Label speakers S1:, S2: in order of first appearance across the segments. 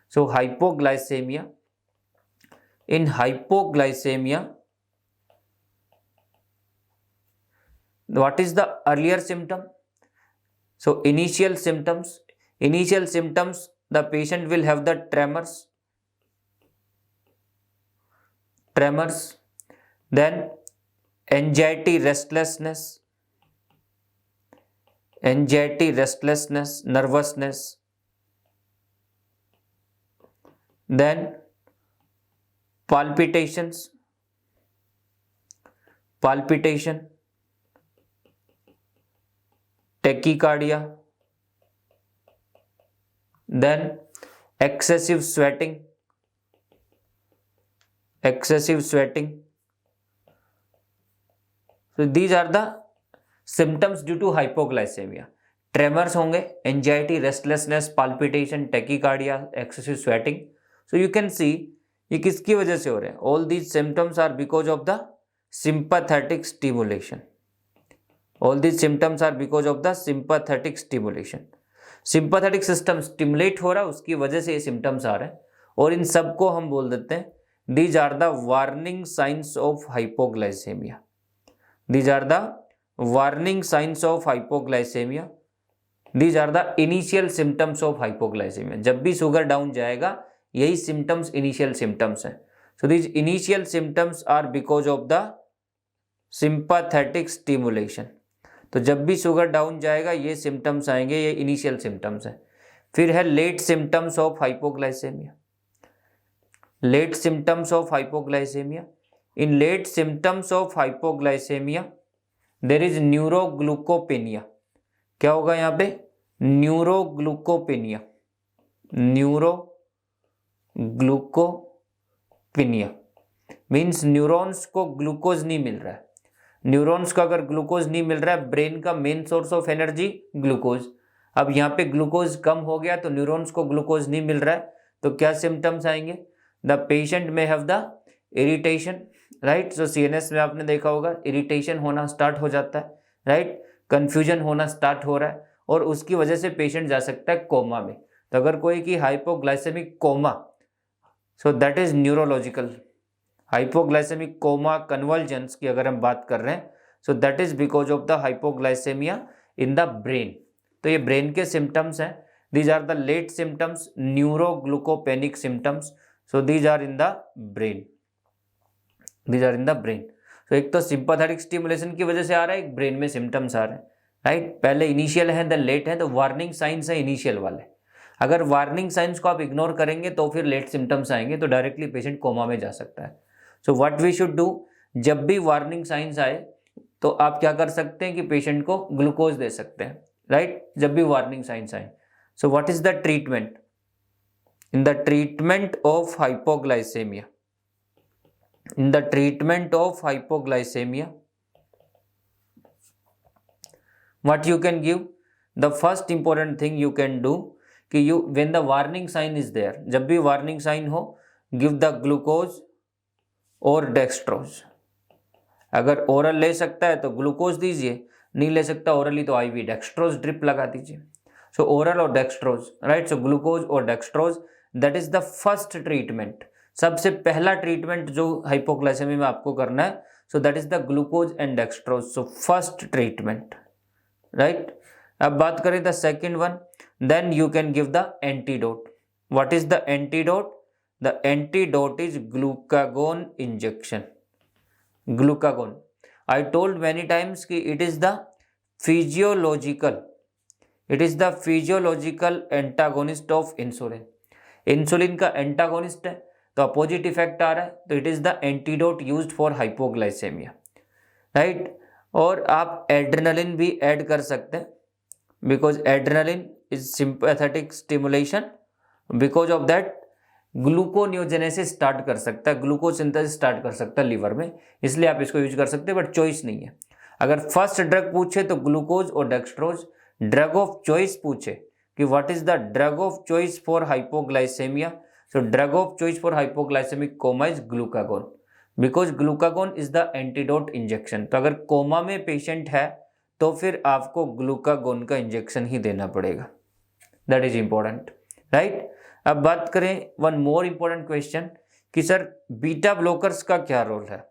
S1: So hypoglycemia, in hypoglycemia, what is the earlier symptom? So initial symptoms, the patient will have the tremors, then anxiety, restlessness, nervousness, then palpitation, tachycardia, then excessive sweating. So these are the symptoms due to hypoglycemia. Tremors होंगे, anxiety, restlessness, palpitation, tachycardia, excessive sweating. So you can see ये किसकी वजह से हो रहे हैं? All these symptoms are because of the sympathetic stimulation. Sympathetic system stimulate हो रहा है, उसकी वजह से ये सिम्टम्स आ रहे हैं, और इन सबको हम बोल देते हैं these are the warning signs of hypoglycaemia. These are the warning signs of hypoglycemia. These are the initial symptoms of hypoglycemia. जब भी शुगर डाउन जाएगा यही symptoms initial symptoms हैं. So these initial symptoms are because of the sympathetic stimulation. तो जब भी sugar down जाएगा ये symptoms आएंगे, ये initial symptoms हैं. फिर है late symptoms of hypoglycemia. In late symptoms of hypoglycemia, there is neuroglycopenia. क्या होगा यहाँ पे? न्यूरोग्लूकोपेनिया. मीन्स न्यूरॉन्स को ग्लूकोज नहीं मिल रहा है. न्यूरॉन्स का अगर ग्लूकोज नहीं मिल रहा है, ब्रेन का main source of energy glucose, अब यहाँ पे ग्लूकोज कम हो गया तो न्यूरॉन्स को ग्लूकोज नहीं मिल रहा है, तो क्या सिम्टम्स आएंगे? द पेशेंट में have the irritation, right. So CNS में आपने देखा होगा इरिटेशन होना स्टार्ट हो जाता है, राइट. कंफ्यूजन होना स्टार्ट हो रहा है और उसकी वजह से पेशेंट जा सकता है कोमा में. तो अगर कोई की hypoglycemic coma, so that is neurological. Hypoglycemic coma convergence की अगर हम बात कर रहे हैं, so that is because of the hypoglycemia in the brain. तो ये ब्रेन के सिम्टम्स हैं. These are the late symptoms, neuroglycopenic symptoms. So these are in the brain. तो एक तो सिंपैथेटिक स्टिमुलेशन की वजह से आ रहा है, एक ब्रेन में सिम्टम्स आ रहे हैं, राइट. पहले इनिशियल है, देन लेट है. तो वार्निंग साइंस है इनिशियल वाले. अगर वार्निंग साइंस को आप इग्नोर करेंगे तो फिर लेट सिम्टम्स आएंगे, तो डायरेक्टली पेशेंट कोमा में जा सकता है. So what we should do, जब भी वार्निंग साइंस आए तो आप क्या कर सकते हैं कि पेशेंट को ग्लूकोज दे सकते हैं, राइट. जब भी वार्निंग साइंस आए. So what is the treatment? In the treatment of hypoglycaemia, what you can give, the first important thing you can do कि when the warning sign is there, जब भी warning sign हो, give the glucose और dextrose. अगर oral ले सकता है तो ग्लूकोज दीजिए, नहीं ले सकता ओरली तो IV डेक्सट्रोज ड्रिप लगा दीजिए. सो ओरल और डेक्सट्रोज, राइट. सो ग्लूकोज और dextrose, that is the first treatment. सबसे पहला ट्रीटमेंट जो हाइपोग्लाइसेमिया में आपको करना है, so that is the glucose and dextrose. So first treatment, right. अब बात करें the second one, then you can give the antidote. What is the antidote? The antidote is glucagon injection. Glucagon, I told many times कि it is the physiological antagonist of insulin. Insulin का antagonist है तो opposite effect आ रहा है, तो it is the antidote used for hypoglycaemia, right. और आप एड्रेनलिन भी ऐड कर सकते हैं, because adrenaline is sympathetic stimulation. Because of that gluconeogenesis start कर सकता है, ग्लूकोज सिंथेसिस स्टार्ट कर सकता है लिवर में, इसलिए आप इसको यूज कर सकते हैं, बट चॉइस नहीं है. अगर फर्स्ट ड्रग पूछे तो ग्लूकोज और डेक्सट्रोज. ड्रग ऑफ चॉइस पूछे कि what is the drug of choice for hypoglycaemia, so drug of choice for hypoglycaemic coma is glucagon, because glucagon is the antidote injection. तो अगर कोमा में patient है तो फिर आपको ग्लूकागोन का इंजेक्शन ही देना पड़ेगा. That is important, right. अब बात करें वन मोर इंपॉर्टेंट क्वेश्चन कि सर बीटा ब्लॉकर्स का क्या रोल है।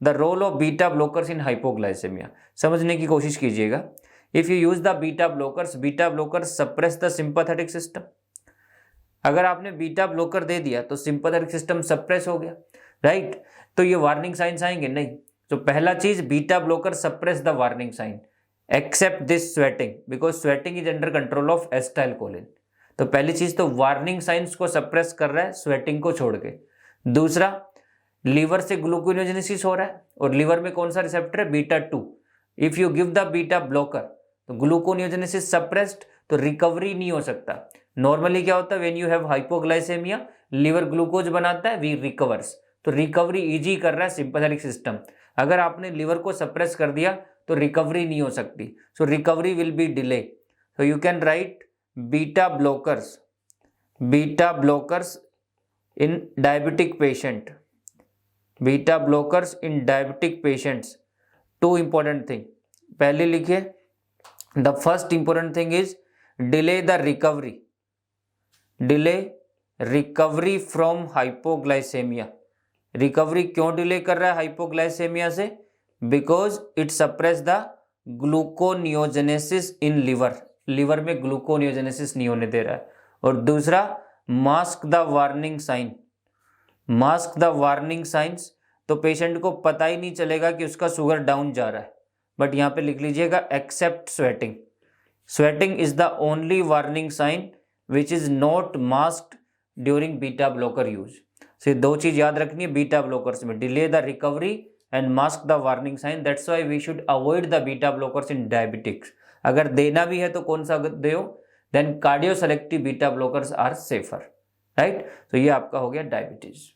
S1: The role of beta blockers in hypoglycaemia, समझने की कोशिश कीजिएगा। If you use the beta blockers suppress the sympathetic system. अगर आपने बीटा ब्लॉकर दे दिया तो सिंपैथेटिक सिस्टम सप्रेस हो गया, राइट। तो ये वार्निंग साइंस आएंगे नहीं। तो पहला चीज, beta blocker suppress the warning sign except this sweating because sweating is under control of acetylcholine. तो पहली चीज तो वार्निंग साइंस को सप्रेस कर रहा है स्वेटिंग को छोड़ के। दूसरा, लीवर से ग्लूकोनियोजेनेसिस हो रहा है और लीवर में कौन सा रिसेप्टर है, beta 2। If you give the beta blocker तो ग्लूकोनियोजेनेसिस सप्रेस्ड, तो रिकवरी नहीं हो सकता। नॉर्मली क्या होता है, when you have hypoglycaemia liver glucose बनाता है, वी रिकवर्स। तो रिकवरी इजी कर रहा है सिंपैथेटिक सिस्टम। अगर आपने लीवर को सप्रेस कर दिया तो रिकवरी नहीं हो सकती, so recovery will be delay. So you can write beta blockers in diabetic patient, beta blockers in diabetic patients. Two important thing पहले लिखिए। The first important thing is delay the recovery from hypoglycemia. Recovery क्यों delay कर रहा है hypoglycemia से, because it suppress the gluconeogenesis in liver में gluconeogenesis नहीं होने दे रहा है। और दूसरा, मास्क द वार्निंग साइंस, तो पेशेंट को पता ही नहीं चलेगा कि उसका शुगर डाउन जा रहा है। बट यहाँ पे लिख लीजिएगा except sweating is the only warning sign which is not masked during beta blocker use. So ये दो चीज याद रखनी है बीटा ब्लॉकर्स में, delay the recovery and mask the warning sign. That's why we should avoid the beta blockers in diabetics. अगर देना भी है तो कौन सा दो, then cardioselective beta blockers are safer, right. तो ये आपका हो गया डायबिटीज।